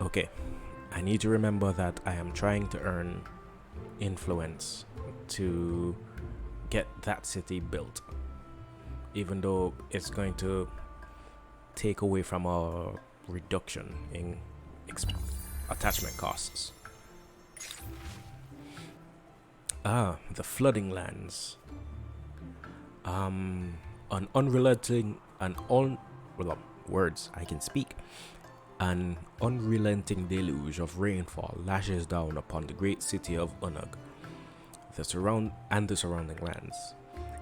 Okay, I need to remember that I am trying to earn influence to get that city built, even though it's going to take away from our reduction in attachment costs. The flooding lands. An unrelenting and words I can speak. An unrelenting deluge of rainfall lashes down upon the great city of Unug, the surrounding lands.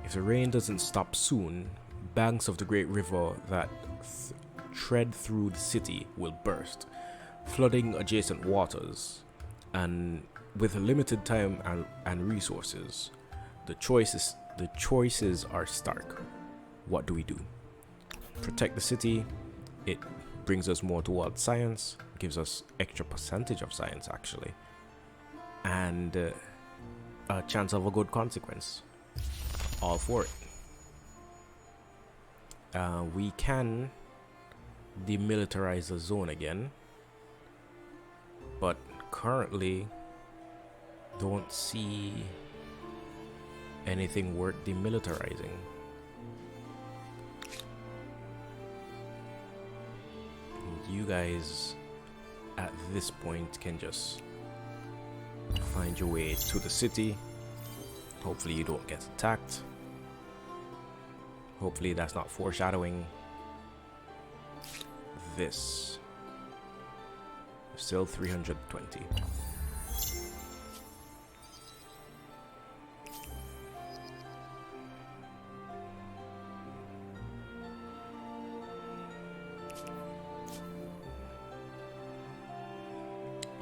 If the rain doesn't stop soon, banks of the great river that tread through the city will burst, flooding adjacent waters. And with limited time and resources, the choices are stark. What do we do? Protect the city. It brings us more towards science, gives us extra percentage of science actually, and a chance of a good consequence. All for it. We can demilitarize the zone again, but currently don't see anything worth demilitarizing. You guys at this point can just find your way to the city. Hopefully you don't get attacked. Hopefully that's not foreshadowing this. Still 320.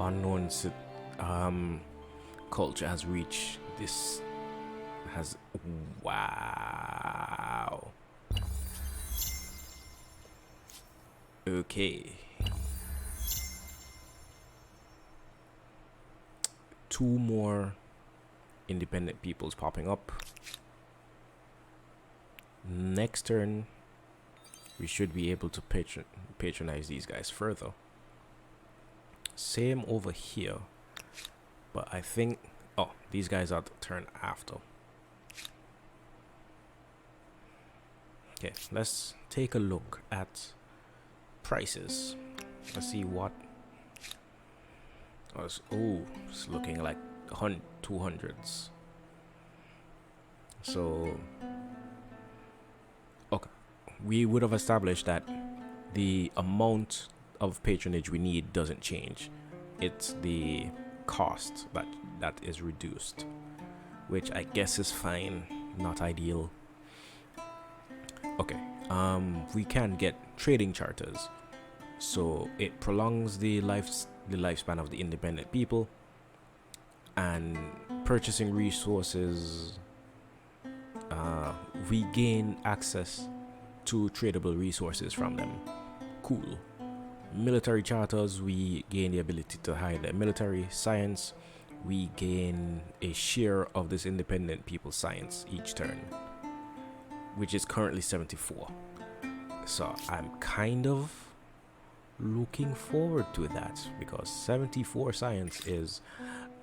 Unknown culture has reached this. Wow. Okay. 2 more independent peoples popping up. Next turn, we should be able to patronize these guys further. Same over here, but I think these guys are the turn after. Okay, let's take a look at prices. Let's see what. It's looking like 200s. So okay, we would have established that the amount of patronage we need doesn't change. It's the cost that is reduced, which I guess is fine, not ideal. Okay, we can get trading charters, so it prolongs the lifespan of the independent people, and purchasing resources, we gain access to tradable resources from them. Cool. Military charters, we gain the ability to hire the military. Science, we gain a share of this independent people's science each turn, which is currently 74. So I'm kind of looking forward to that, because 74 science is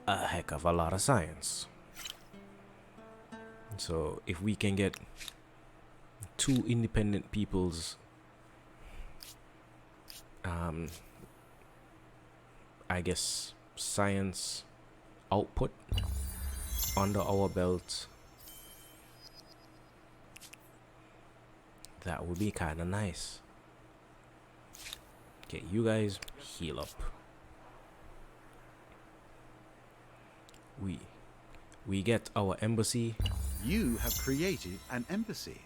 a heck of a lot of science. So if we can get 2 independent peoples, I guess science output under our belt, that would be kind of nice. Okay, you guys heal up. We get our embassy. You have created an embassy.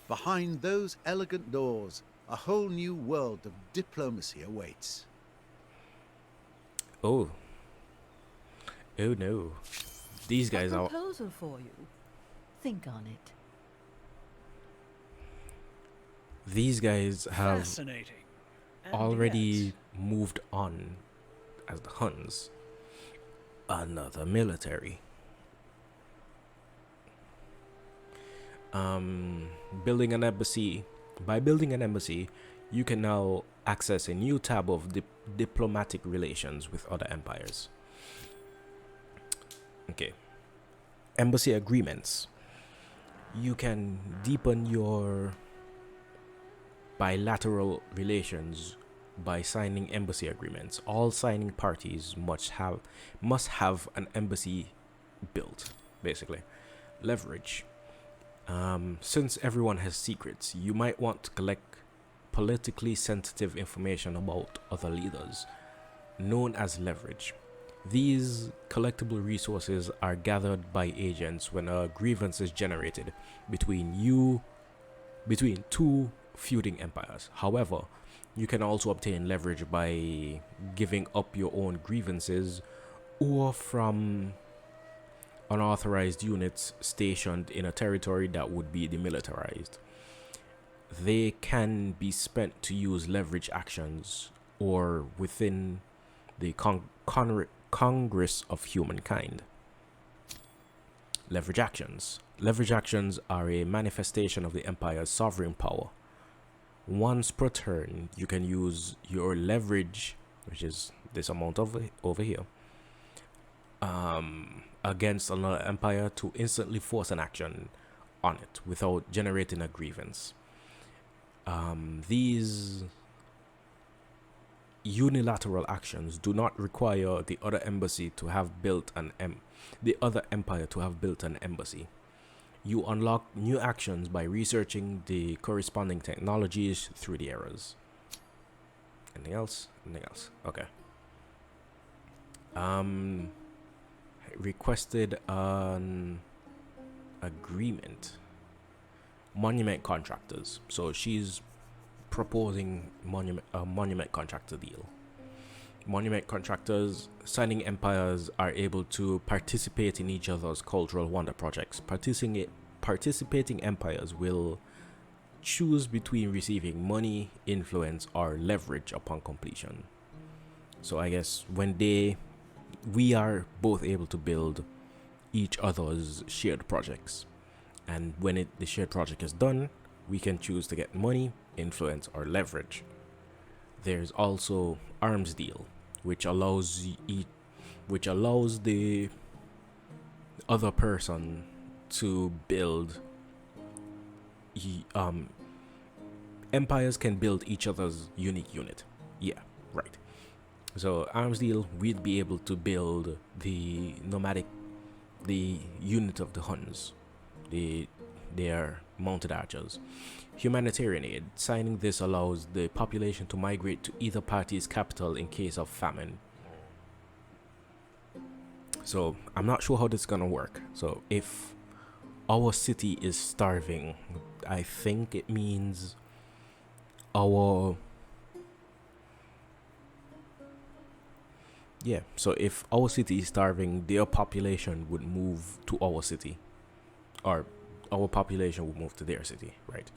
Behind those elegant doors, a whole new world of diplomacy awaits. Oh no. These guys are... A proposal for you. Think on it. These guys have Fascinating. already moved on as the Huns. Another military. Building an embassy. By building an embassy, you can now access a new tab of diplomatic relations with other empires. Okay. Embassy agreements. You can deepen your bilateral relations by signing embassy agreements. All signing parties must have an embassy built, basically. Leverage. Since everyone has secrets, you might want to collect politically sensitive information about other leaders, known as leverage. These collectible resources are gathered by agents when a grievance is generated between two feuding empires. However, you can also obtain leverage by giving up your own grievances or from unauthorized units stationed in a territory that would be demilitarized. They can be spent to use leverage actions or within the Congress of Humankind. Leverage actions. Leverage actions are a manifestation of the Empire's sovereign power. Once per turn, you can use your leverage, which is this amount over here, against another empire to instantly force an action on it without generating a grievance. These unilateral actions do not require the other embassy to have built the other empire to have built an embassy. You unlock new actions by researching the corresponding technologies through the eras. Anything else? Anything else? Okay. Requested an agreement. Monument contractors. So she's proposing a monument contractor deal. Monument contractors, signing empires are able to participate in each other's cultural wonder projects. Participating empires will choose between receiving money, influence, or leverage upon completion. So I guess when we are both able to build each other's shared projects, and when the shared project is done, we can choose to get money, influence, or leverage. There's also arms deal, which allows the other person to build. Empires can build each other's unique unit. Yeah, right. So arms deal, we'd be able to build the unit of the Huns, their mounted archers. Humanitarian aid. Signing this allows the population to migrate to either party's capital in case of famine. So I'm not sure how this is gonna work. So if our city is starving, I think it means so if our city is starving, their population would move to our city, or our population would move to their city, right?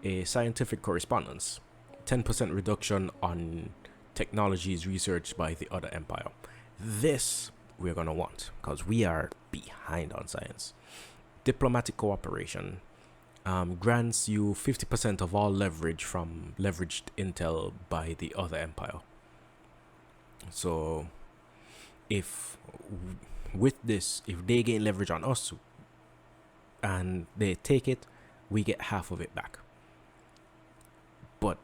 A scientific correspondence. 10% reduction on technologies researched by the other empire. This we're gonna want because we are behind on science. Diplomatic cooperation grants you 50% of all leverage from leveraged intel by the other empire. So if they gain leverage on us and they take it, we get half of it back. But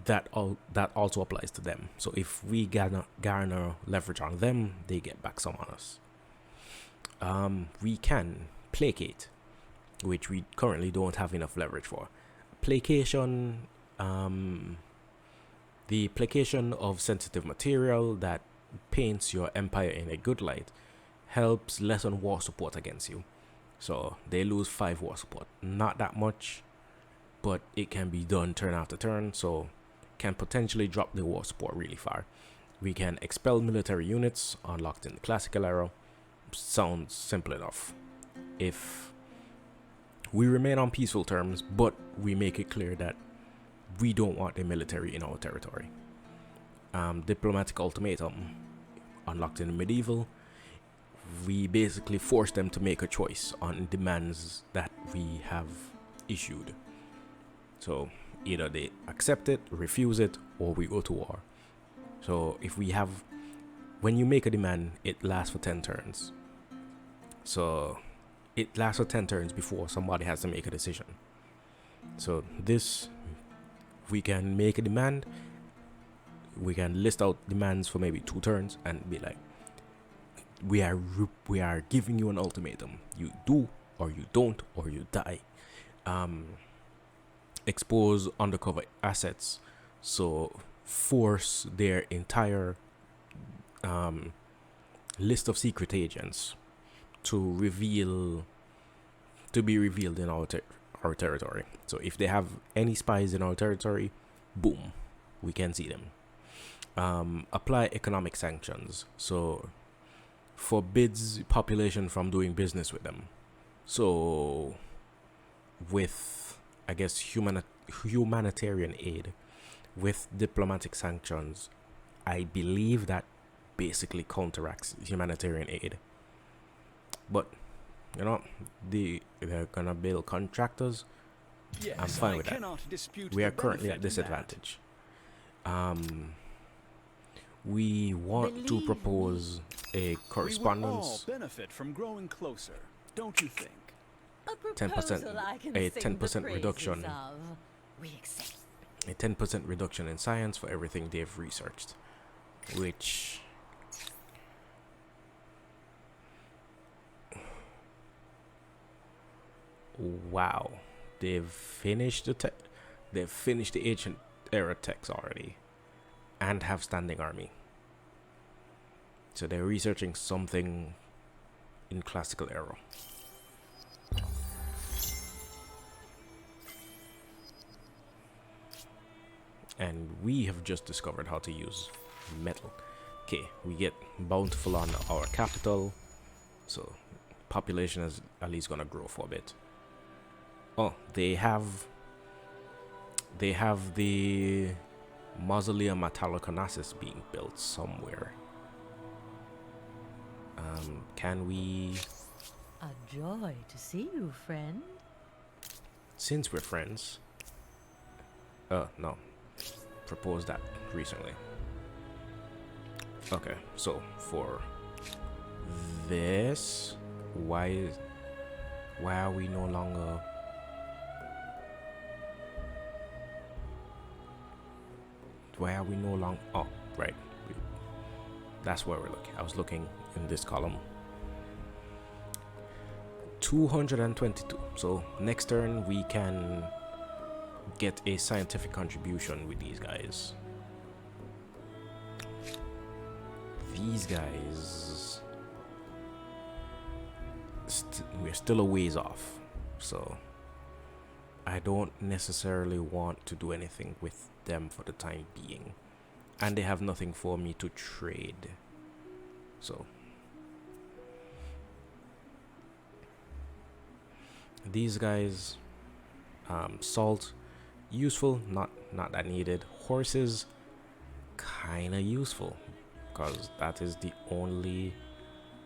that also applies to them. So if we garner leverage on them, they get back some on us. We can placate, which we currently don't have enough leverage for. Placation, the placation of sensitive material that paints your empire in a good light helps lessen war support against you. So they lose 5 war support. Not that much, but it can be done turn after turn, so can potentially drop the war support really far. We can expel military units unlocked in the classical era. Sounds simple enough. If we remain on peaceful terms, but we make it clear that we don't want the military in our territory. Diplomatic ultimatum unlocked in the medieval. We basically force them to make a choice on demands that we have issued. So either they accept it, refuse it, or we go to war. So if we have, when you make a demand, it lasts for 10 turns. So it lasts for 10 turns before somebody has to make a decision. So this, we can make a demand, we can list out demands for maybe 2 turns and be like, we are giving you an ultimatum. You do or you don't or you die. Expose undercover assets. So force their entire list of secret agents to be revealed in our territory. So if they have any spies in our territory, boom, we can see them. Apply economic sanctions. So forbids population from doing business with them. So with, I guess, humanitarian aid, with diplomatic sanctions, I believe that basically counteracts humanitarian aid. But you know, they're gonna build contractors. Yes, I'm fine with that. We are currently at disadvantage. We want to propose a correspondence. We will all benefit from growing closer, don't you think? 10%, a 10% reduction. We accept. A 10% reduction in science for everything they've researched, which wow, they've finished the ancient era texts already and have standing army. So they're researching something in classical era. And we have just discovered how to use metal. Okay, we get bountiful on our capital, so population is at least gonna grow for a bit. Oh, they have the Mausoleum Metalloconassus being built somewhere. Can we? A joy to see you, friend. Since we're friends. No. Proposed that recently. Okay, so for this, why are we no longer? Why are we no longer? Oh, right. That's where we're looking. I was looking in this column. 222. So next turn we can get a scientific contribution with these guys. These guys, we're still a ways off, so I don't necessarily want to do anything with them for the time being, and they have nothing for me to trade. So these guys, salt, useful, not that needed. Horses, kind of useful, because that is the only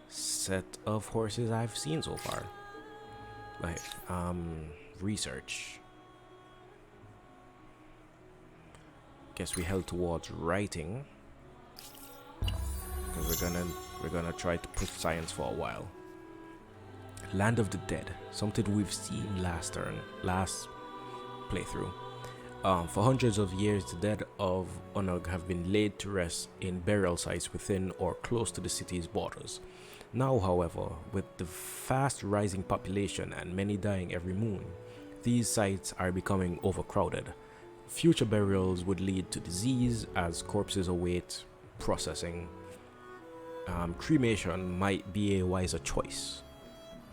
set of horses I've seen so far. Like, research. Guess we held towards writing, because we're gonna try to push science for a while. Land of the Dead, something we've seen last playthrough. For hundreds of years, the dead of Unug have been laid to rest in burial sites within or close to the city's borders. Now, however, with the fast rising population and many dying every moon, these sites are becoming overcrowded. Future burials would lead to disease as corpses await processing. Cremation might be a wiser choice.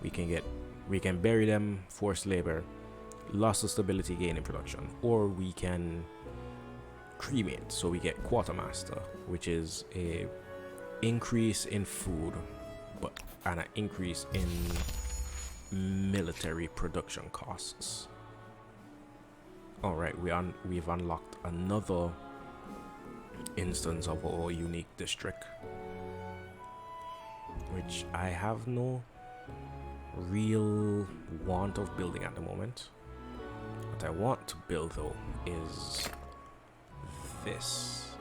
We can bury them, forced labor, loss of stability gain in production, or we can cremate, so we get quartermaster, which is a increase in food, but and an increase in military production costs. All right, we've unlocked another instance of our unique district, which I have no real want of building at the moment. What I want to build though is this.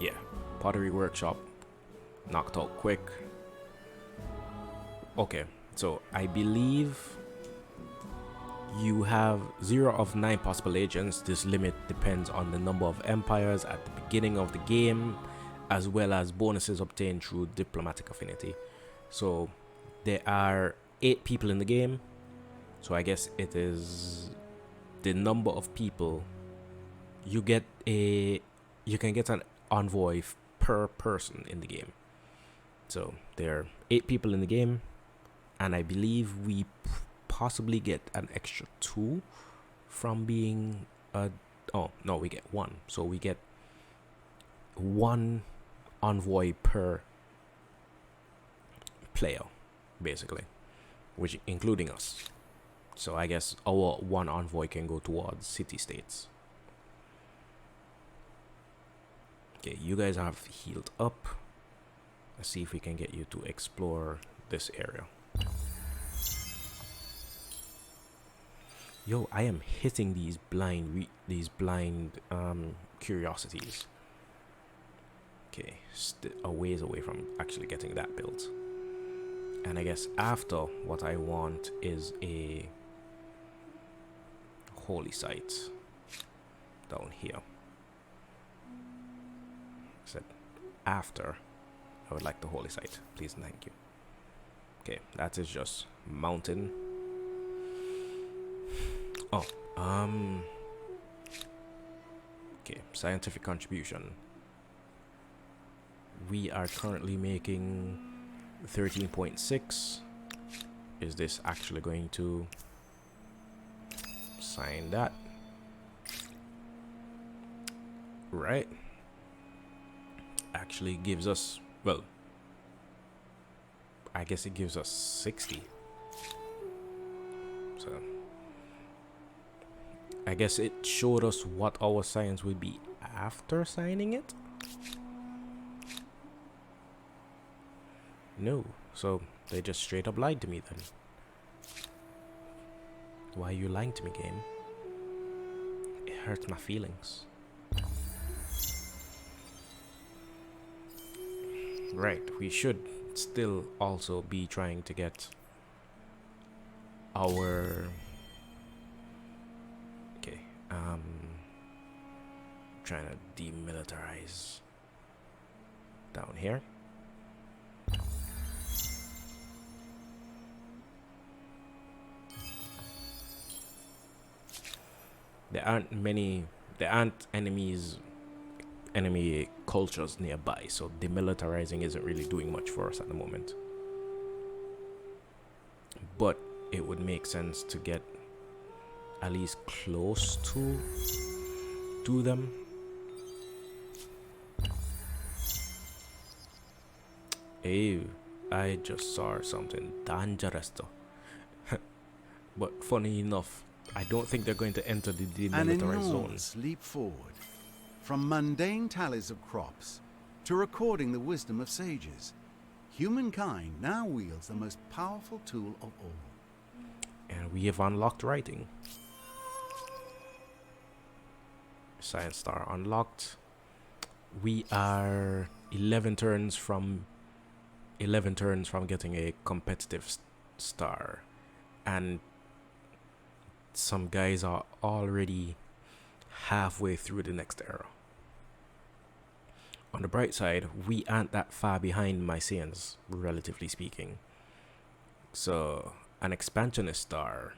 Yeah, pottery workshop, knocked out quick. Okay, so I believe you have 0 of 9 possible agents. This limit depends on the number of empires at the beginning of the game, as well as bonuses obtained through diplomatic affinity. So there are 8 people in the game, so I guess it is the number of people you get. You can get an envoy per person in the game. So there are 8 people in the game, and I believe we possibly get an extra 2 from being oh no, we get 1. So we get 1 envoy per player, basically, which including us. So I guess our 1 envoy can go towards city states. Okay, you guys have healed up. Let's see if we can get you to explore this area. Yo, I am hitting these blind curiosities. Okay, a ways away from actually getting that built. And I guess after, what I want is a holy site down here. Said after, I would like the holy site, please and thank you. Okay, that is just mountain. Oh, okay, scientific contribution. We are currently making 13.6. Is this actually going to sign that? Right. Actually gives us, well, I guess it gives us 60. So I guess it showed us what our science would be after signing it. No, so they just straight up lied to me then. Why are you lying to me, game? It hurts my feelings. Right, we should still also be trying to get our trying to demilitarize down here. There aren't enemy cultures nearby, so demilitarizing isn't really doing much for us at the moment. But it would make sense to get at least close to them. Hey, I just saw something dangerous though. But funny enough, I don't think they're going to enter the demilitarized An zone. enormous leap forward, from mundane tallies of crops to recording the wisdom of sages. Humankind now wields the most powerful tool of all. And we have unlocked writing. Science star unlocked. We are 11 turns from getting a competitive star, and some guys are already halfway through the next era. On the bright side, we aren't that far behind Mycenaeans, relatively speaking. So an expansionist star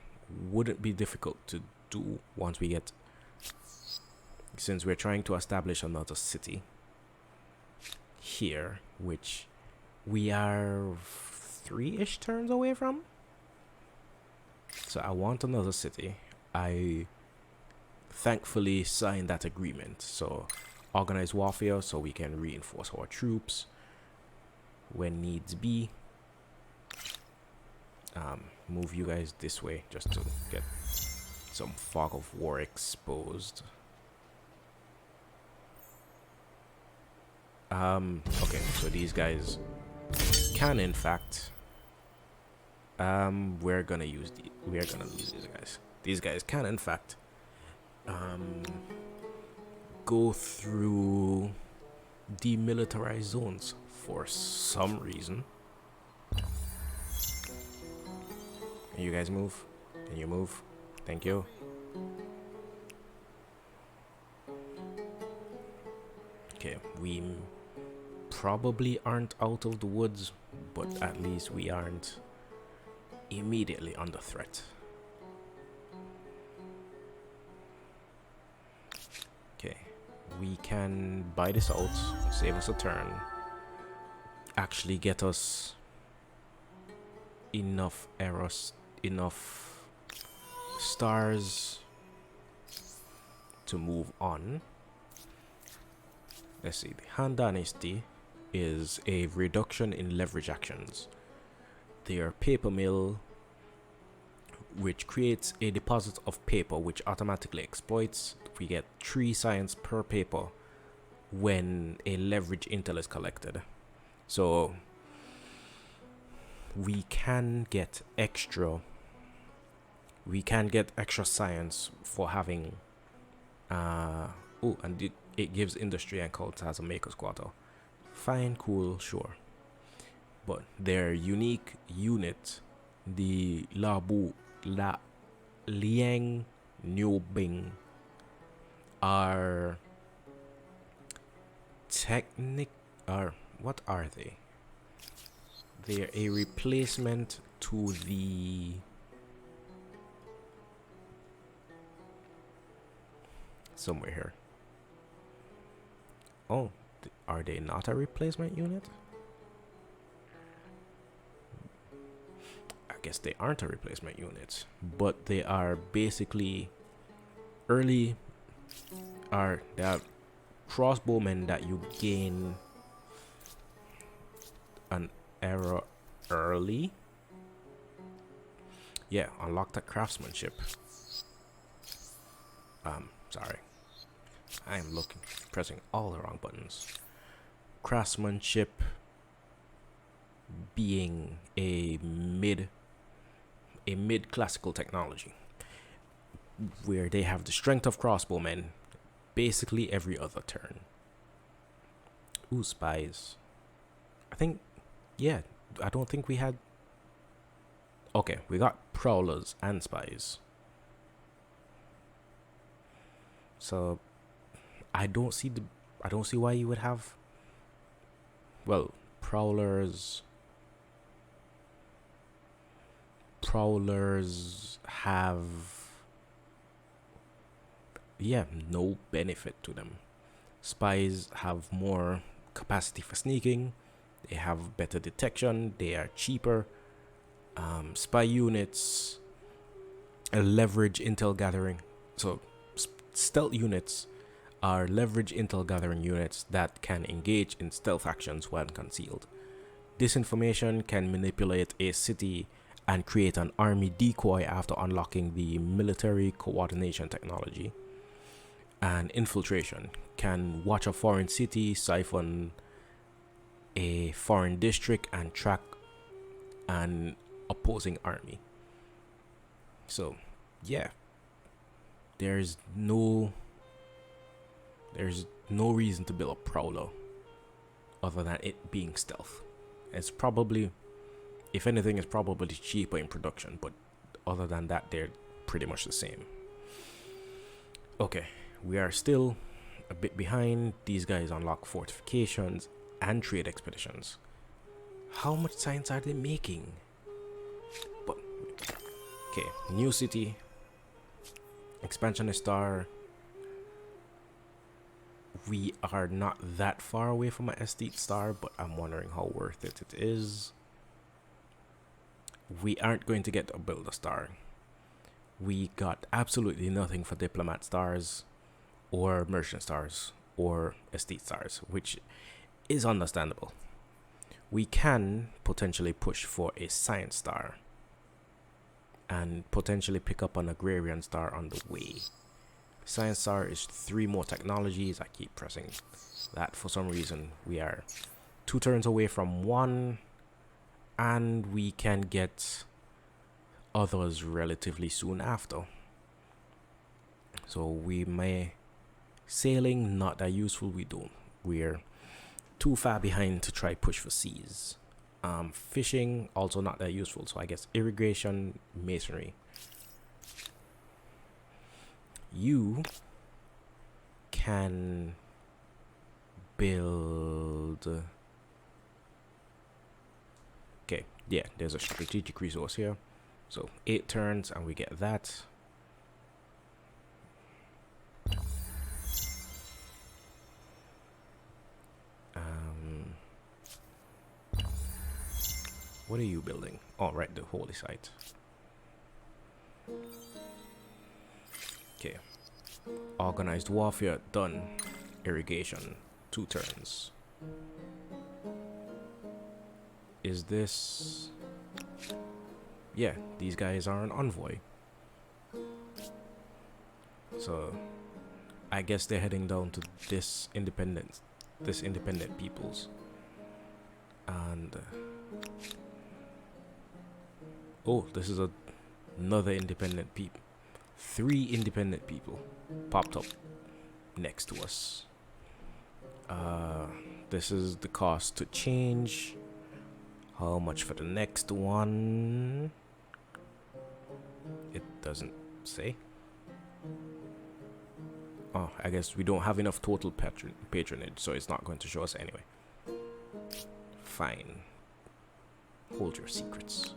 wouldn't be difficult to do once we get, since we're trying to establish another city here, which we are 3-ish turns away from. So I want another city. I thankfully signed that agreement. So organized warfare, so we can reinforce our troops when needs be. Move you guys this way just to get some fog of war exposed. Okay, so these guys can in fact we're gonna lose these guys. These guys can in fact go through demilitarized zones for some reason. Can you guys move? Can you move? Thank you. Okay, we probably aren't out of the woods, but at least we aren't immediately under threat. Okay, we can buy this out, save us a turn, actually get us enough stars to move on. Let's see, the Han Dynasty is a reduction in leverage actions. Their paper mill, which creates a deposit of paper which automatically exploits. We get 3 science per paper when a leverage intel is collected. So we can get extra science for having and it gives industry and cults as a maker's quarter. Fine, cool, sure. But their unique unit, the La Liang Niu Bing, are what are they? They're a replacement to the somewhere here. Oh, are they not a replacement unit? I guess they aren't a replacement unit, but they are basically they are crossbowmen that you gain an era early. Yeah, unlock that craftsmanship. Sorry. I am pressing all the wrong buttons. Craftsmanship being a mid classical technology, where they have the strength of crossbowmen basically every other turn. Ooh, spies. I don't think we had. Okay, we got prowlers and spies. So I don't see why you would have, well, prowlers have no benefit to them. Spies have more capacity for sneaking, they have better detection, they are cheaper. Spy units leverage intel gathering. So stealth units are leverage intel gathering units that can engage in stealth actions when concealed. This information can manipulate a city and create an army decoy after unlocking the military coordination technology. And infiltration can watch a foreign city, siphon a foreign district, and track an opposing army. So yeah, there's no reason to build a prowler other than it being stealth. It's probably, if anything, it's probably cheaper in production, but other than that, they're pretty much the same. Okay, we are still a bit behind. These guys unlock fortifications and trade expeditions. How much science are they making? But okay, new city, expansionist star. We are not that far away from an estate star, but I'm wondering how worth it is. We aren't going to get a builder star. We got absolutely nothing for diplomat stars or merchant stars or estate stars, which is understandable. We can potentially push for a science star and potentially pick up an agrarian star on the way. Science star is 3 more technologies. I keep pressing that for some reason. We are 2 turns away from 1, and we can get others relatively soon after. So we may sailing not that useful. We're too far behind to try push for seas. Fishing also not that useful. So I guess irrigation, masonry. You can build. Okay, yeah, there's a strategic resource here. So 8 turns and we get that. What are you building? Oh, right, the holy site. Okay. Organized warfare, done. Irrigation, 2 turns. Is this... Yeah, these guys are an envoy. So, I guess they're heading down to this independent peoples. And... oh, this is another independent people. 3 independent people popped up next to us. This is the cost to change. How much for the next one? It doesn't say. Oh, I guess we don't have enough total patronage, so it's not going to show us anyway. Fine. Hold your secrets.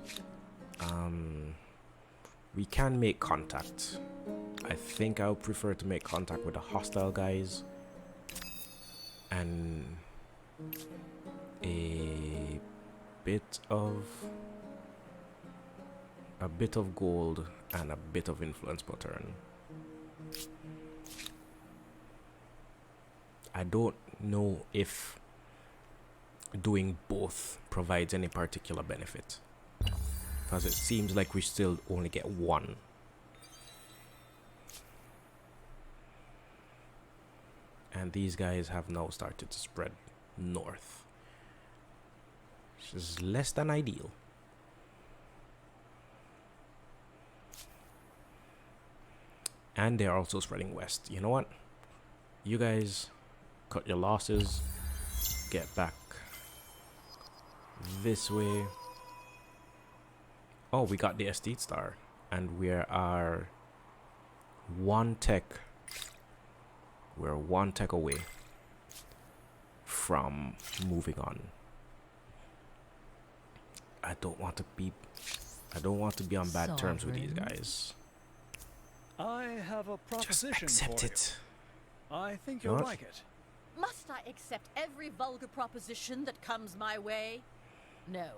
We can make contact. I think I would prefer to make contact with the hostile guys and a bit of gold and a bit of influence per turn. I don't know if doing both provides any particular benefit, because it seems like we still only get 1. And these guys have now started to spread north, which is less than ideal. And they're also spreading west. You know what? You guys cut your losses, get back this way. Oh, we got the estate star, and we are 1 tech. We're 1 tech away from moving on. I don't want to be on bad terms with these guys. I have a Just proposition accept for it. you. I think you'll What? like it. Must I accept every vulgar proposition that comes my way? No.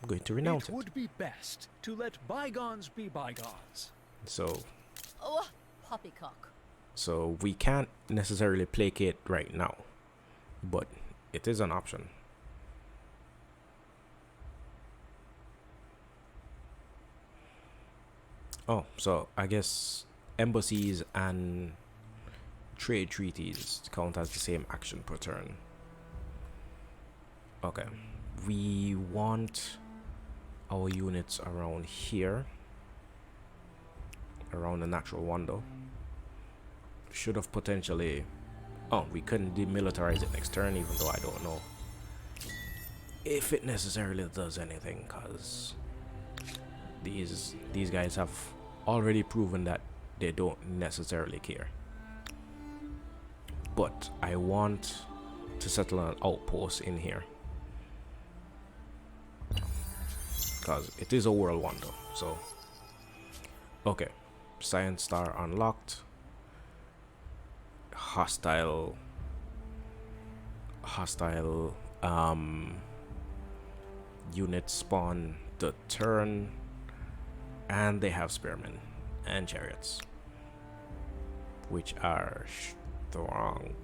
I'm going to renounce It would be best to let bygones be bygones. So Oh, poppycock. we can't necessarily placate right now, but it is an option. Oh, so I guess embassies and trade treaties count as the same action per turn. Okay, we want our units around here, around the natural wonder. Should have potentially... oh, we couldn't demilitarize it next turn, even though I don't know if it necessarily does anything, because these guys have already proven that they don't necessarily care. But I want to settle an outpost in here, because it is a world wonder. So okay, science star unlocked. Hostile unit spawn the turn, and they have spearmen and chariots, which are strong.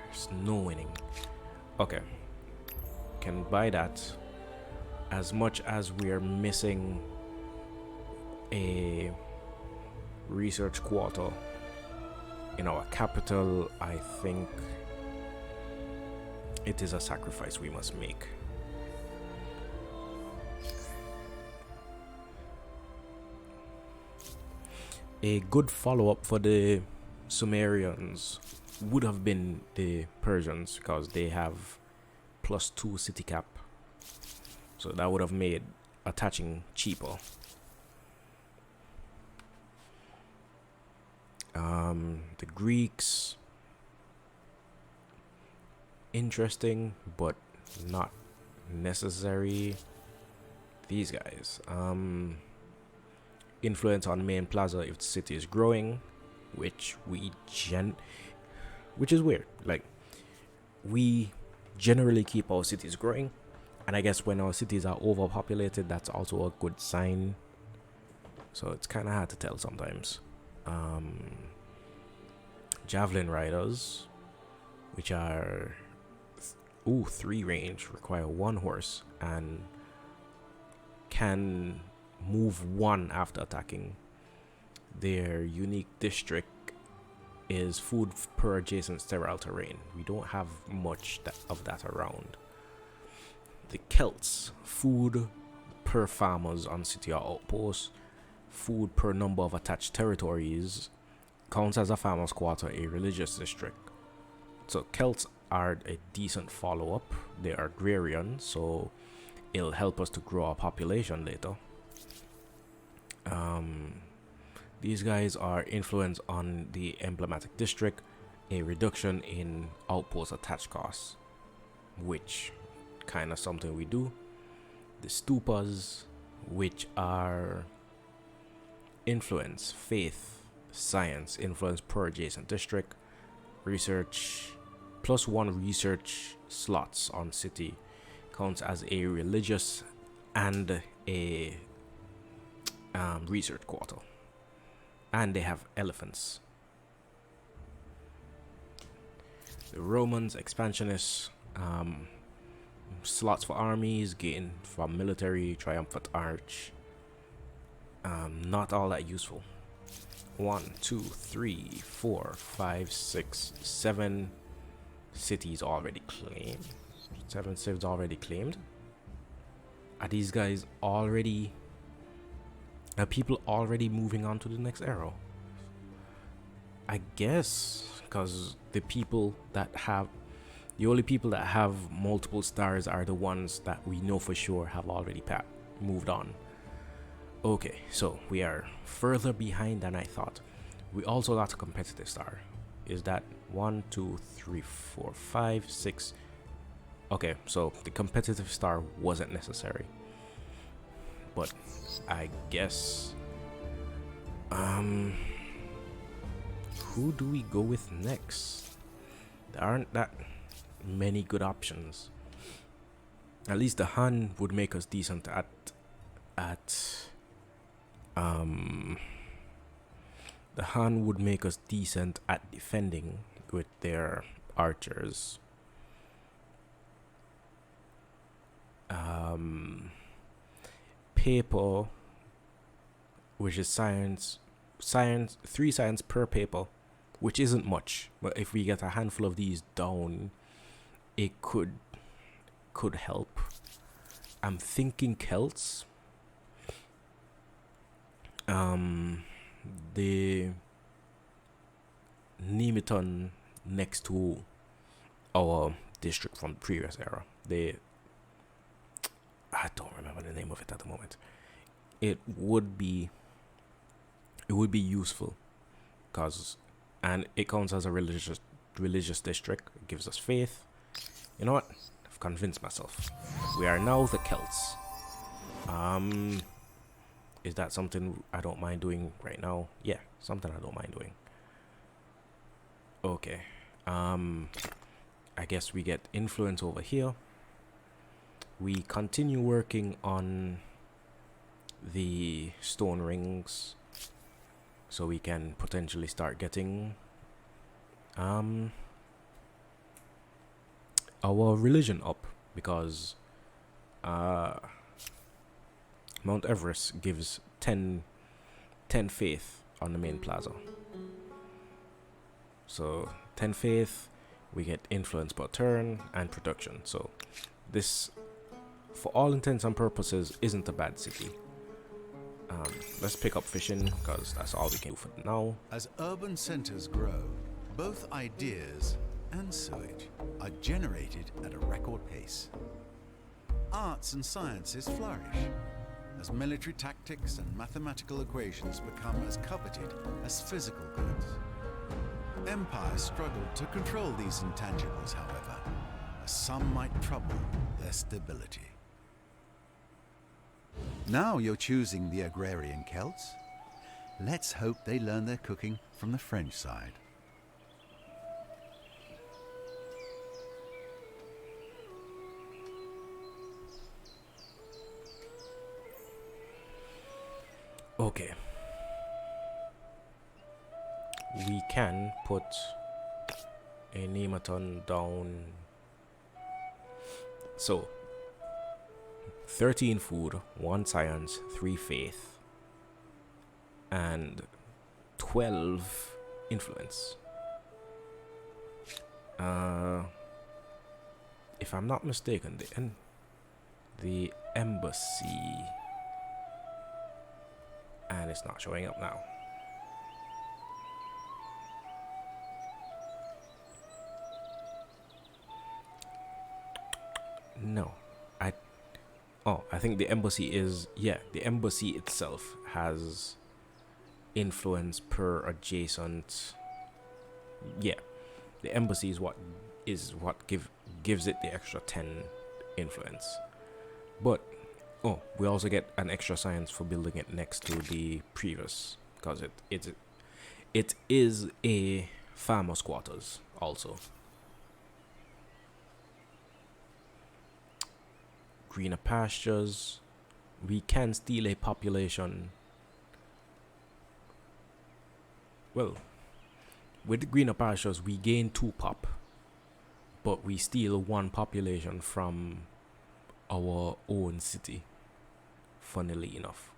There's no winning. Okay, can buy that. As much as we're missing a research quarter in our capital, I think it is a sacrifice we must make. A good follow-up for the Sumerians would have been the Persians, because they have +2 city cap, so that would have made attaching cheaper. The Greeks, interesting but not necessary. These guys, influence on main plaza if the city is growing, which which is weird. Like, we generally keep our cities growing, and I guess when our cities are overpopulated, that's also a good sign. So it's kind of hard to tell sometimes. Javelin riders, which are 3 range, require 1 horse and can move 1 after attacking. Their unique district is food per adjacent sterile terrain. We don't have much of that around. The Celts, food per farmers on city or outpost, food per number of attached territories, counts as a farmer's quarter, a religious district. So Celts are a decent follow-up. They are agrarian, so it'll help us to grow our population later. These guys are influence on the emblematic district, a reduction in outpost attached costs, which kind of something we do. The stupas, which are influence, faith, science, influence per adjacent district, research, +1 research slots on city, counts as a religious and a research quarter. And they have elephants. The Romans, expansionists, slots for armies, gain from military, triumphant arch. Not all that useful. 1, 2, 3, 4, 5, 6, 7 cities already claimed. 7 cities already claimed. Are these guys already? Are people already moving on to the next era? I guess, because the only people that have multiple stars are the ones that we know for sure have already moved on. Okay, so we are further behind than I thought. We also got a competitive star. Is that 1, 2, 3, 4, 5, 6? Okay, so the competitive star wasn't necessary. But I guess who do we go with next? There aren't that many good options. At least the Han would make us decent at the Han would make us decent at defending with their archers. Paper, which is science, 3 science per paper, which isn't much, but if we get a handful of these down, it could help. I'm thinking Celts. The Nemeton next to our district from the previous era. I don't remember the name of it at the moment. It would be useful, and it counts as a religious district. It gives us faith. You know what? I've convinced myself. We are now the Celts. Is that something I don't mind doing right now? Yeah, something I don't mind doing. Okay. I guess we get influence over here. We continue working on the stone rings, so we can potentially start getting our religion up, because Mount Everest gives 10 faith on the main plaza. So 10 faith, we get influence per turn and production. So this, for all intents and purposes, isn't a bad city. Let's pick up fishing because that's all we can do for now. As urban centers grow, both ideas and sewage are generated at a record pace. Arts and sciences flourish as military tactics and mathematical equations become as coveted as physical goods. Empires struggle to control these intangibles, however, as some might trouble their stability. Now you're choosing the agrarian Celts. Let's hope they learn their cooking from the French side. Okay. We can put a nematon down. So 13 food, 1 science, 3 faith, and 12 influence. If I'm not mistaken, the embassy, and it's not showing up now. No, I think the embassy is, yeah, the embassy itself has influence per adjacent. Yeah, the embassy is what gives it the extra 10 influence. But we also get an extra science for building it next to the previous, because it is a farmer's quarters also. Greener pastures. We can steal a population. Well, with the greener pastures, we gain 2 pop, but we steal 1 population from our own city. Funnily enough.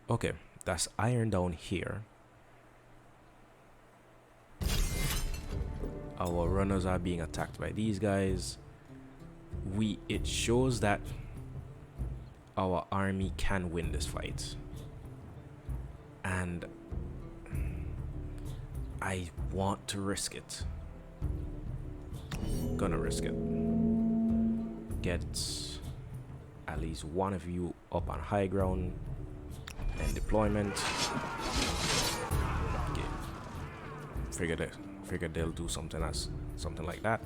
Okay, that's iron down here. Our runners are being attacked by these guys. It shows that our army can win this fight, and I want to risk it. Gonna risk it. Get at least one of you up on high ground and deployment. Okay. Figured they'll do something like that.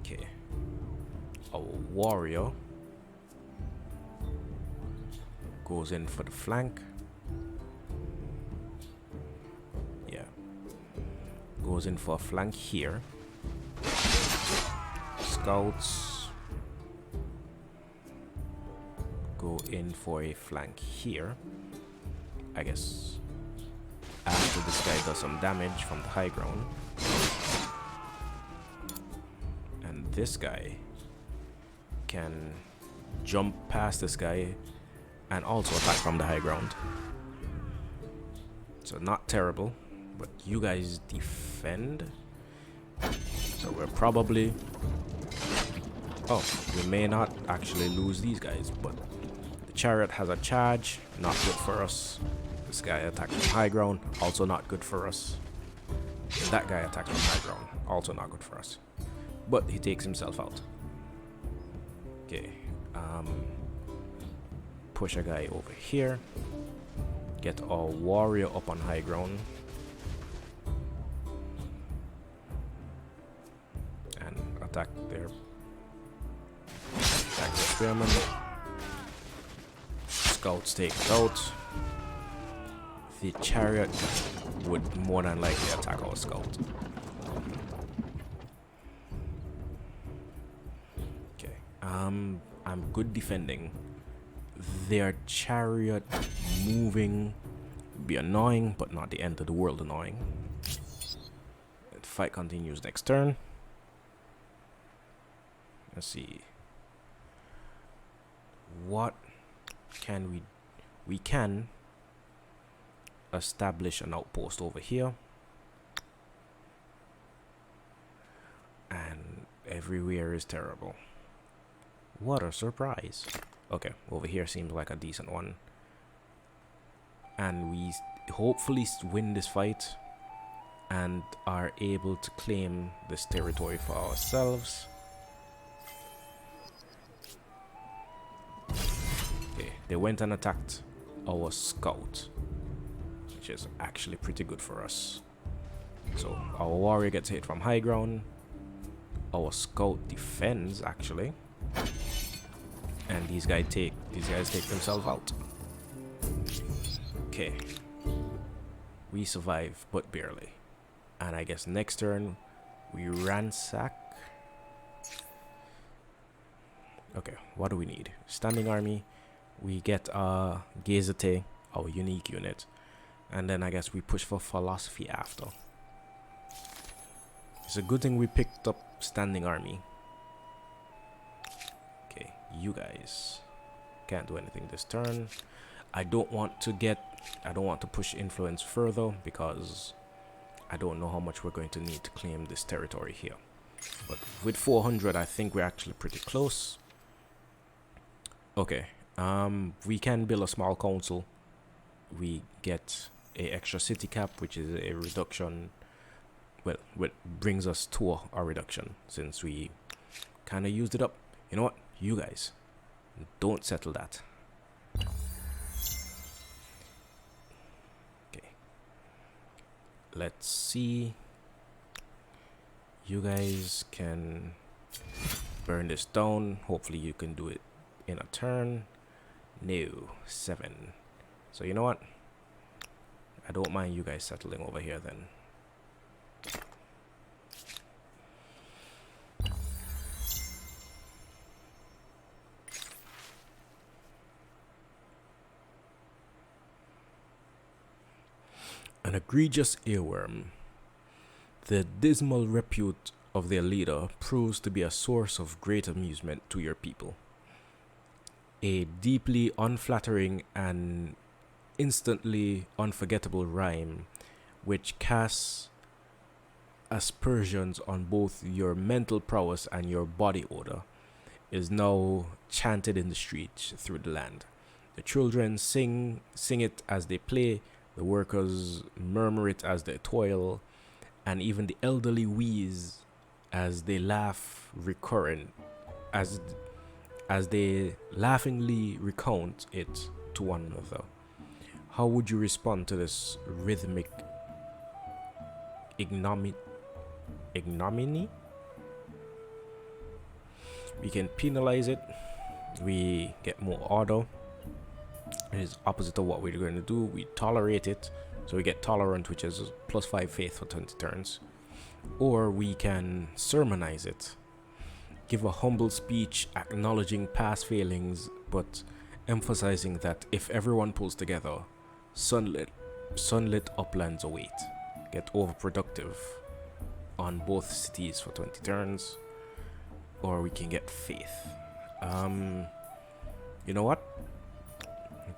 Okay. Our warrior goes in for the flank. Yeah. Goes in for a flank here. Scouts go in for a flank here. I guess after this guy does some damage from the high ground. And this guy can jump past this guy and also attack from the high ground. So not terrible, but you guys defend. So we're probably... Oh, we may not actually lose these guys, but the chariot has a charge, not good for us. This guy attacks from high ground, also not good for us. And that guy attacks from high ground, also not good for us. But he takes himself out. Okay, push a guy over here. Get our warrior up on high ground. And attack their spearmen. Scouts take it out. The chariot would more than likely attack our scout. Okay. I'm good defending. Their chariot moving would be annoying, but not the end of the world annoying. The fight continues next turn. Let's see. What can we can establish an outpost over here, and everywhere is terrible. What a surprise. Okay, over here seems like a decent one. And we hopefully win this fight and are able to claim this territory for ourselves. Okay, they went and attacked our scout, which is actually pretty good for us. So our warrior gets hit from high ground. Our scout defends actually, and these guys take themselves out. Okay, we survive, but barely. And I guess next turn we ransack. Okay, what do we need? Standing army. We get Gazete, our unique unit, and then I guess we push for philosophy after. It's a good thing we picked up standing army. Okay, you guys can't do anything this turn. I don't want to push influence further because I don't know how much we're going to need to claim this territory here. But with 400, I think we're actually pretty close. Okay, we can build a small council. We get a extra city cap, which is a reduction. Well, it brings us to a reduction since we kind of used it up. You know what? You guys, don't settle that. Okay. Let's see. You guys can burn this down. Hopefully you can do it in a turn. No, 7. So you know what? I don't mind you guys settling over here then. An egregious earworm. The dismal repute of their leader proves to be a source of great amusement to your people. A deeply unflattering and instantly unforgettable rhyme which casts aspersions on both your mental prowess and your body odor is now chanted in the streets through the land. The children sing it as they play, the workers murmur it as they toil, and even the elderly wheeze as they laugh recurrent as they laughingly recount it to one another. How would you respond to this rhythmic ignominy? We can penalize it. We get more order. It is opposite of what we're going to do. We tolerate it. So we get tolerant, which is +5 faith for 20 turns. Or we can sermonize it. Give a humble speech acknowledging past failings, but emphasizing that if everyone pulls together, sunlit uplands await. Get overproductive on both cities for 20 turns. Or we can get faith. You know what?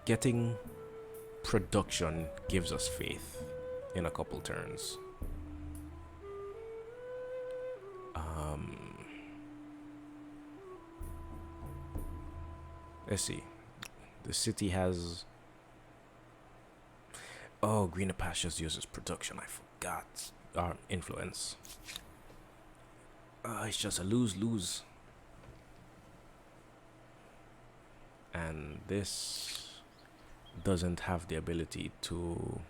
Getting production gives us faith in a couple turns. Let's see. The city has... Oh, Greener Pastures uses production. I forgot. Influence. It's just a lose-lose. And this doesn't have the ability to...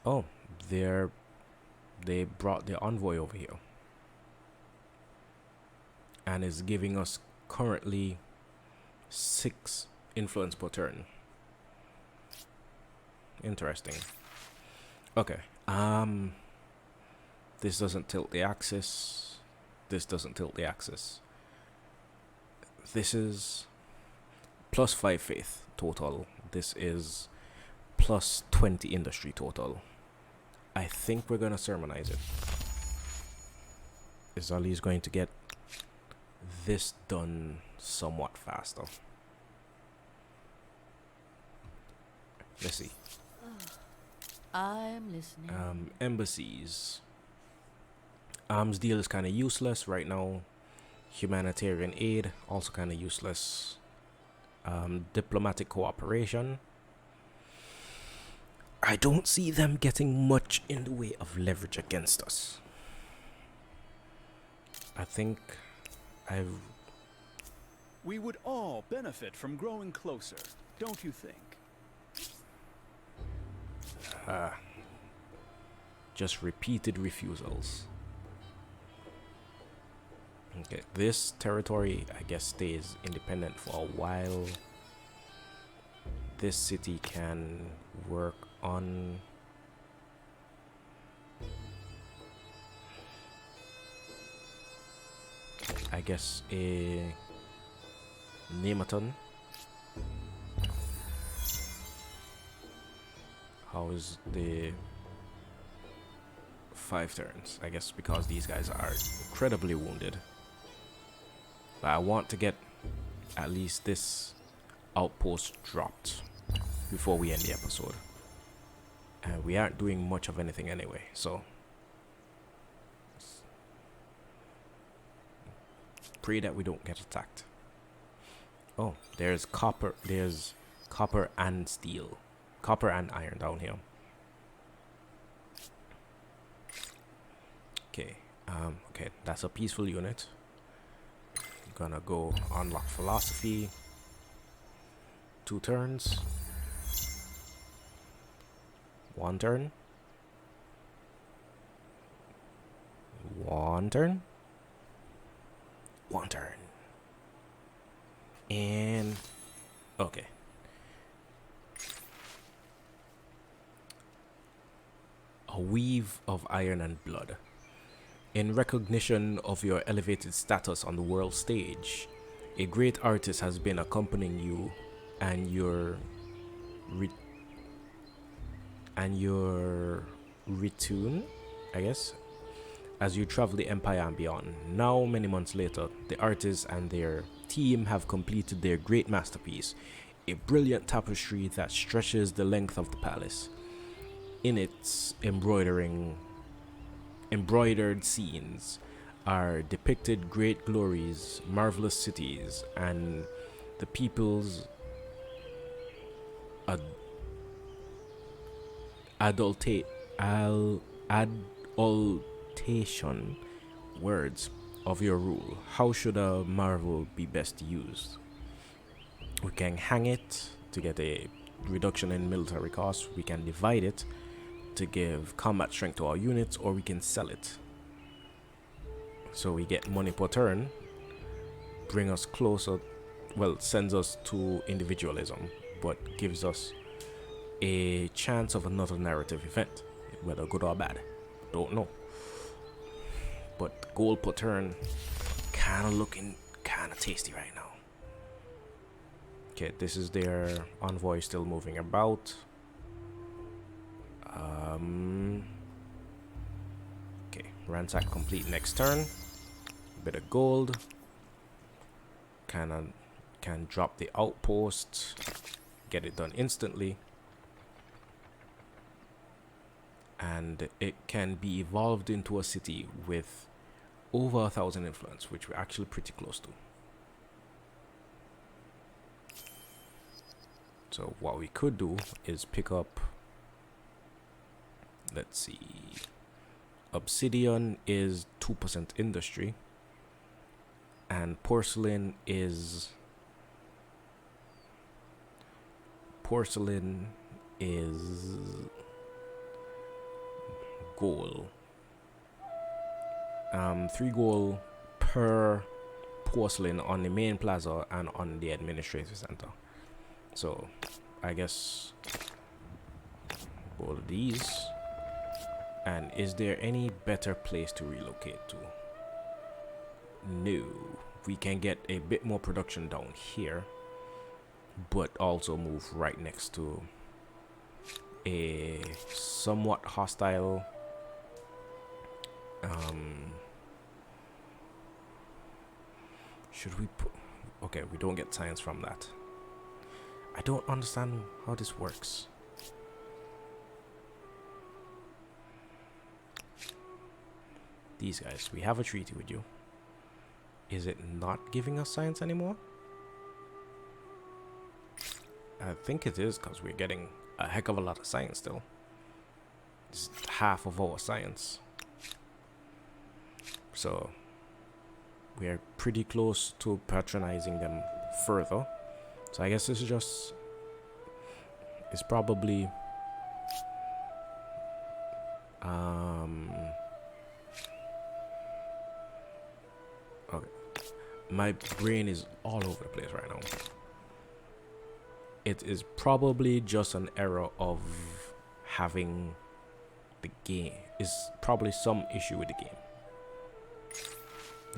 Oh, they brought their envoy over here. And is giving us currently 6 influence per turn. Interesting. Okay. This doesn't tilt the axis. This doesn't tilt the axis. This is +5 faith total. This is +20 industry total. I think we're gonna sermonize it. Izali is going to get this done somewhat faster. Let's see. I'm listening. Embassies. Arms deal is kind of useless right now. Humanitarian aid also kind of useless. Diplomatic cooperation. I don't see them getting much in the way of leverage against us. I think We would all benefit from growing closer, don't you think? just repeated refusals. Okay, this territory, I guess, stays independent for a while. This city can work on I guess a Nematon. How is the 5 turns? I guess because these guys are incredibly wounded. But I want to get at least this outpost dropped before we end the episode. And we aren't doing much of anything anyway, so pray that we don't get attacked. Oh, there's copper and steel. Copper and iron down here. Okay, okay, that's a peaceful unit. Gonna go unlock philosophy. 2 turns. 1 turn. 1 turn. 1 turn. And okay. A weave of iron and blood. In recognition of your elevated status on the world stage, a great artist has been accompanying you and your retune, I guess, as you travel the empire and beyond. Now, many months later, the artists and their team have completed their great masterpiece, a brilliant tapestry that stretches the length of the palace. In its embroidered scenes are depicted great glories, marvelous cities, and the people's adultation words of your rule. How should a marvel be best used? We can hang it to get a reduction in military costs. We can divide it to give combat strength to our units, or we can sell it. So we get money per turn, bring us closer, well, sends us to individualism, but gives us a chance of another narrative event, whether good or bad, don't know. But gold per turn, kind of looking kind of tasty right now. Okay, this is their envoy still moving about. Okay, ransack complete next turn. Bit of gold. Can drop the outpost. Get it done instantly. And it can be evolved into a city with over 1,000 influence, which we're actually pretty close to. So what we could do is pick up, let's see, obsidian is 2% industry, and porcelain is gold. 3 gold per porcelain on the main plaza and on the administrative center. So I guess all of these. And is there any better place to relocate to? No. We can get a bit more production down here, but also move right next to a somewhat hostile should we put, okay, we don't get science from that. I don't understand how this works. these guys. We have a treaty with you. Is it not giving us science anymore? I think it is, because we're getting a heck of a lot of science still. It's half of our science. So we're pretty close to patronizing them further. So I guess this is just, it's probably okay. My brain is all over the place right now. It is probably just an error of having the game. It's probably some issue with the game.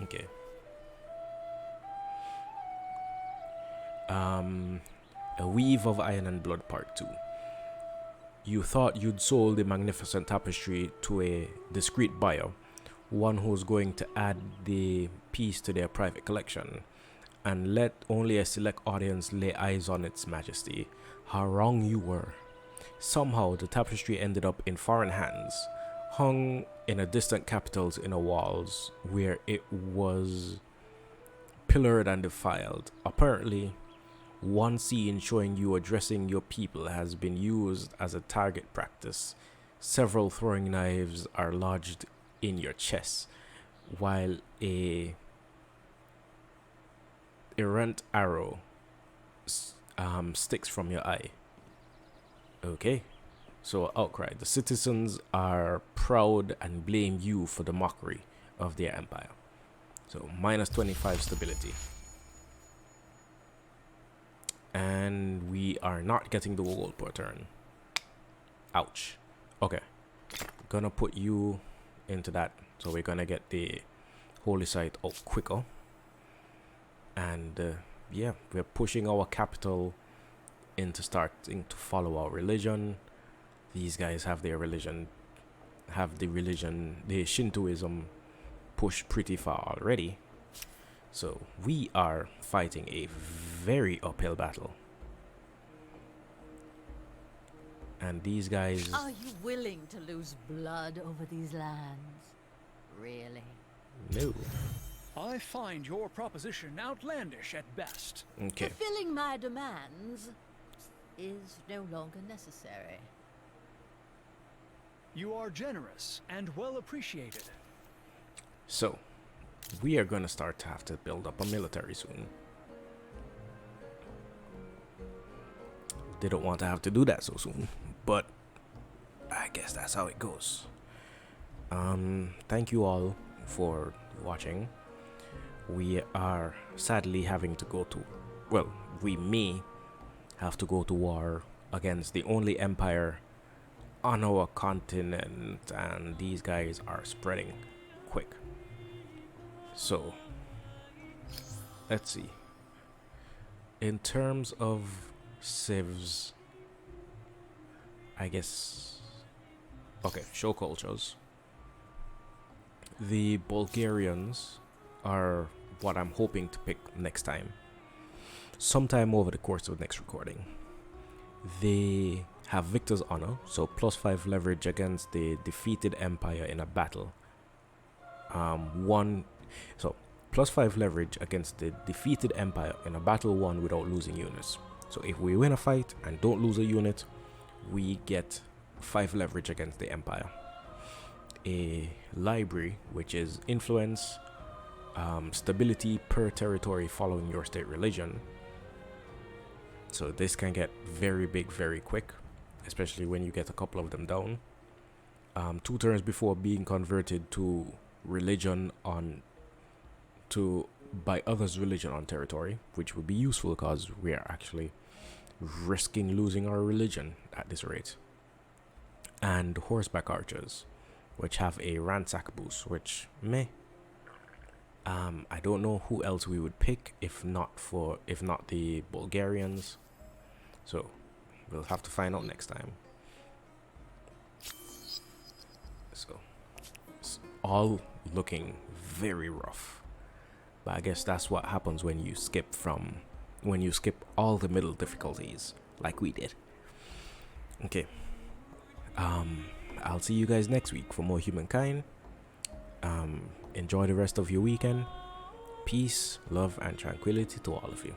Okay. A Weave of Iron and Blood Part 2. You thought you'd sold the magnificent tapestry to a discreet buyer, one who's going to add the piece to their private collection and let only a select audience lay eyes on its majesty. How wrong you were. Somehow the tapestry ended up in foreign hands, hung in a distant capital's inner walls, where it was pillared and defiled. Apparently, one scene showing you addressing your people has been used as a target practice. Several throwing knives are lodged in your chest, while a errant arrow sticks from your eye. Okay, so outcry. The citizens are proud and blame you for the mockery of their empire. So minus 25 stability. And we are not getting the gold per turn. Ouch. Okay, gonna put you into that, so we're gonna get the holy site out quicker. And yeah, we're pushing our capital into starting to follow our religion. These guys have their religion, the Shintoism pushed pretty far already. So we are fighting a very uphill battle. And these guys... Are you willing to lose blood over these lands? Really? No. I find your proposition outlandish at best. Okay. Fulfilling my demands is no longer necessary. You are generous and well appreciated. So, we are gonna start to have to build up a military soon. Didn't want to have to do that so soon, but I guess that's how it goes. Thank you all for watching. We are sadly having to go to, well, we may have to go to war against the only empire on our continent, and these guys are spreading quick. So let's see. In terms of civs, I guess, okay, show cultures. The Bulgarians are what I'm hoping to pick next time, sometime over the course of next recording. They have Victor's Honor, so +5 leverage against the defeated empire in a battle. So +5 leverage against the defeated empire in a battle won without losing units. So if we win a fight and don't lose a unit, we get 5 leverage against the empire. A library, which is influence, stability per territory following your state religion. So this can get very big very quick, especially when you get a couple of them down. 2 turns before being converted to religion by others' religion on territory, which would be useful because we are actually risking losing our religion at this rate. And horseback archers, which have a ransack boost, which I don't know who else we would pick if not the Bulgarians. So we'll have to find out next time. So it's all looking very rough, but I guess that's what happens when you skip all the middle difficulties like we did. Okay, I'll see you guys next week for more Humankind. Enjoy the rest of your weekend. Peace, love, and tranquility to all of you.